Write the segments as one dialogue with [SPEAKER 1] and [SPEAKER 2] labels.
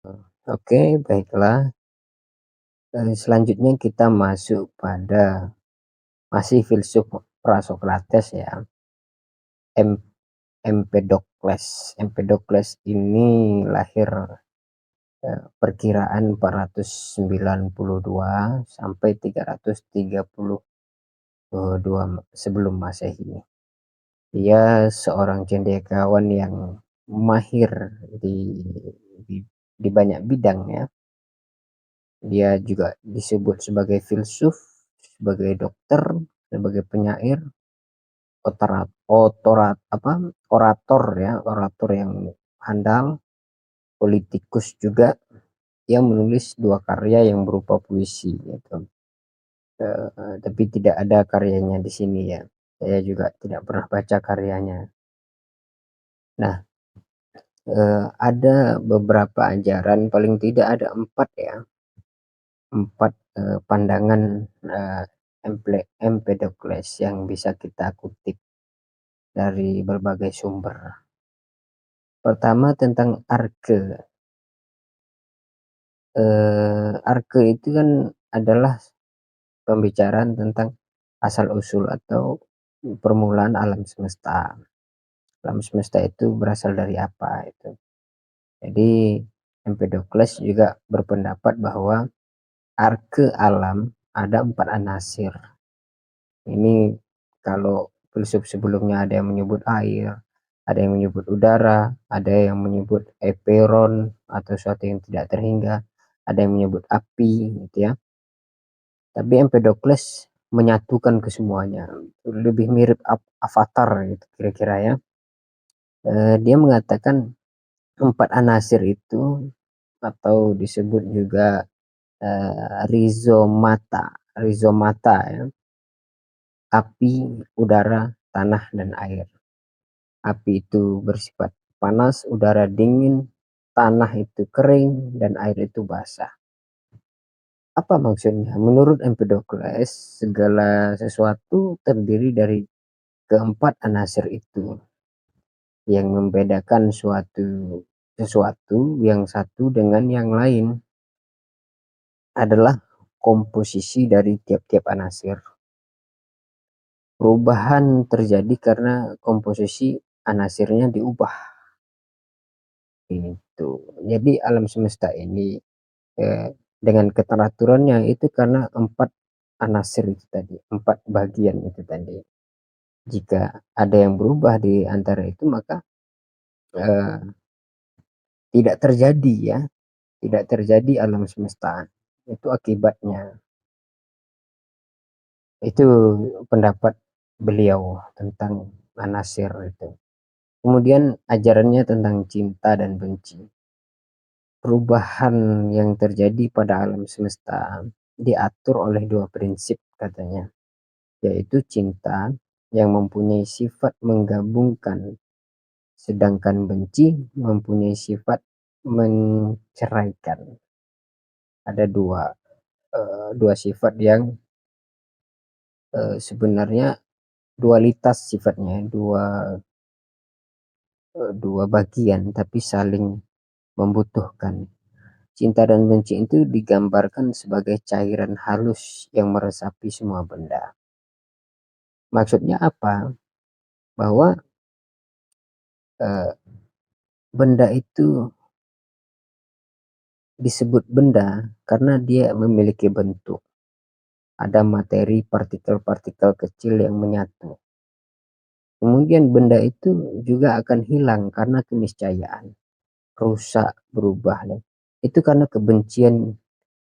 [SPEAKER 1] Oke, baiklah. Selanjutnya kita masuk pada masih filsuf Prasokrates ya, Em Empedokles. Empedokles ini lahir, perkiraan 492 sampai 332 sebelum Masehi. Dia seorang cendekiawan yang mahir di di di banyak bidang ya. Dia juga disebut sebagai filsuf, sebagai dokter, sebagai penyair, orator ya, orator yang handal, politikus juga. Dia menulis dua karya yang berupa puisi gitu. Tapi tidak ada karyanya di sini ya. Saya juga tidak pernah baca karyanya. Nah, ada beberapa ajaran, paling tidak ada empat ya, empat pandangan eh, Empedokles yang bisa kita kutip dari berbagai sumber. Pertama tentang arke. Arke itu kan adalah pembicaraan tentang asal usul atau permulaan alam semesta. Alam semesta itu berasal dari apa itu. Jadi Empedokles juga berpendapat bahwa arke alam ada empat anasir. Ini kalau filsuf sebelumnya ada yang menyebut air, ada yang menyebut udara, ada yang menyebut eperon atau sesuatu yang tidak terhingga, ada yang menyebut api gitu ya. Tapi Empedokles menyatukan kesemuanya. Lebih mirip avatar gitu kira-kira ya. Dia mengatakan empat anasir itu atau disebut juga rizomata, rizomata ya, api, udara, tanah dan air. Api itu bersifat panas, udara dingin, tanah itu kering, dan air itu basah. Apa maksudnya? Menurut Empedokles, segala sesuatu terdiri dari keempat anasir itu. Yang membedakan sesuatu yang satu dengan yang lain adalah komposisi dari tiap-tiap anasir. Perubahan terjadi karena komposisi anasirnya diubah. Itu. Jadi alam semesta ini dengan keteraturannya itu karena empat anasir itu tadi, empat bagian itu tadi. Jika ada yang berubah di antara itu maka eh, tidak terjadi ya, tidak terjadi alam semesta. Itu akibatnya. Itu pendapat beliau tentang anasir itu. Kemudian ajarannya tentang cinta dan benci. Perubahan yang terjadi pada alam semesta diatur oleh dua prinsip katanya, yaitu cinta yang mempunyai sifat menggabungkan, sedangkan benci mempunyai sifat menceraikan. Ada dua sifat yang sebenarnya dualitas sifatnya, dua bagian tapi saling membutuhkan. Cinta dan benci itu digambarkan sebagai cairan halus yang meresapi semua benda. Maksudnya apa? Bahwa eh, benda itu disebut benda karena dia memiliki bentuk. Ada materi partikel-partikel kecil yang menyatu. Kemudian benda itu juga akan hilang karena keniscayaan, rusak, berubah. Itu karena kebencian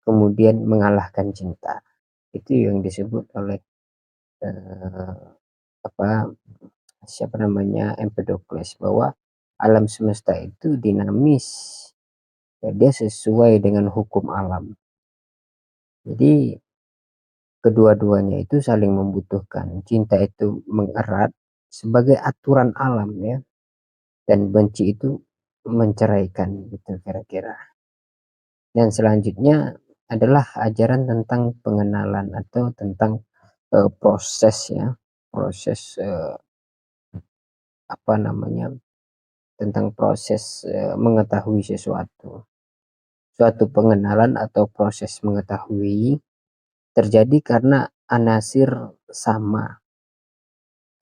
[SPEAKER 1] kemudian mengalahkan cinta. Itu yang disebut oleh eh, apa siapa namanya Empedokles, bahwa alam semesta itu dinamis, ya, dia sesuai dengan hukum alam. Jadi kedua-duanya itu saling membutuhkan. Cinta itu mengerat sebagai aturan alam ya, dan benci itu menceraikan gitu kira-kira. Dan selanjutnya adalah ajaran tentang pengenalan atau tentang proses ya, proses apa namanya, tentang proses mengetahui sesuatu. Suatu pengenalan atau proses mengetahui terjadi karena anasir sama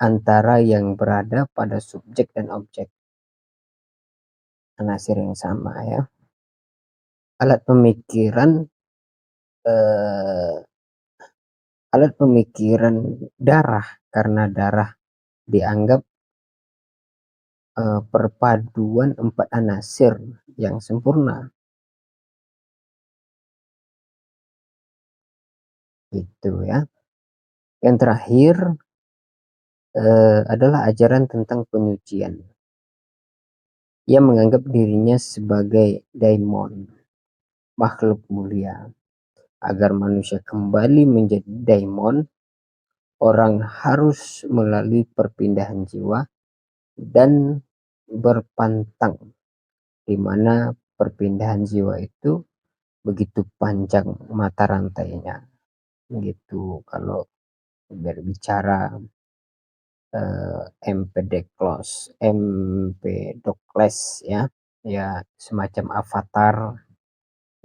[SPEAKER 1] antara yang berada pada subjek dan objek. Anasir yang sama ya. Alat pemikiran eh, alat pemikiran darah karena darah dianggap perpaduan empat anasir yang sempurna. Itu ya. Yang terakhir adalah ajaran tentang penyucian. Ia menganggap dirinya sebagai daimon, makhluk mulia. Agar manusia kembali menjadi daimon, orang harus melalui perpindahan jiwa dan berpantang, di mana perpindahan jiwa itu begitu panjang mata rantainya. Gitu kalau berbicara Empedokles ya, ya semacam avatar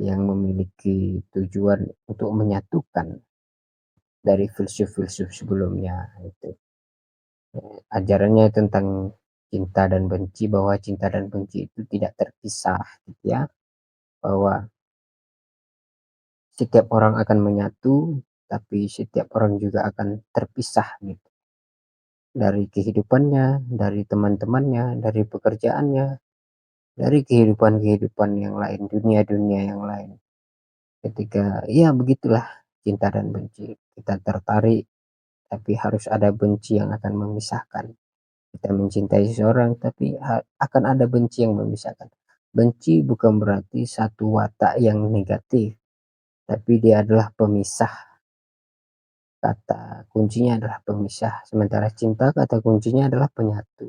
[SPEAKER 1] yang memiliki tujuan untuk menyatukan dari filsuf-filsuf sebelumnya itu. Ajarannya tentang cinta dan benci, bahwa cinta dan benci itu tidak terpisah gitu ya, bahwa setiap orang akan menyatu tapi setiap orang juga akan terpisah gitu, dari kehidupannya, dari teman-temannya, dari pekerjaannya, dari kehidupan-kehidupan yang lain, dunia-dunia yang lain. Ketika ya begitulah cinta dan benci, kita tertarik tapi harus ada benci yang akan memisahkan. Kita mencintai seseorang tapi akan ada benci yang memisahkan. Benci bukan berarti satu watak yang negatif, tapi dia adalah pemisah. Kata kuncinya adalah pemisah, sementara cinta kata kuncinya adalah penyatu.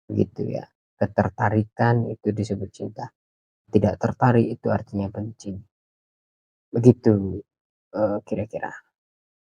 [SPEAKER 1] Gitu ya. Ketertarikan itu disebut cinta. Tidak tertarik itu artinya benci. Begitu kira-kira.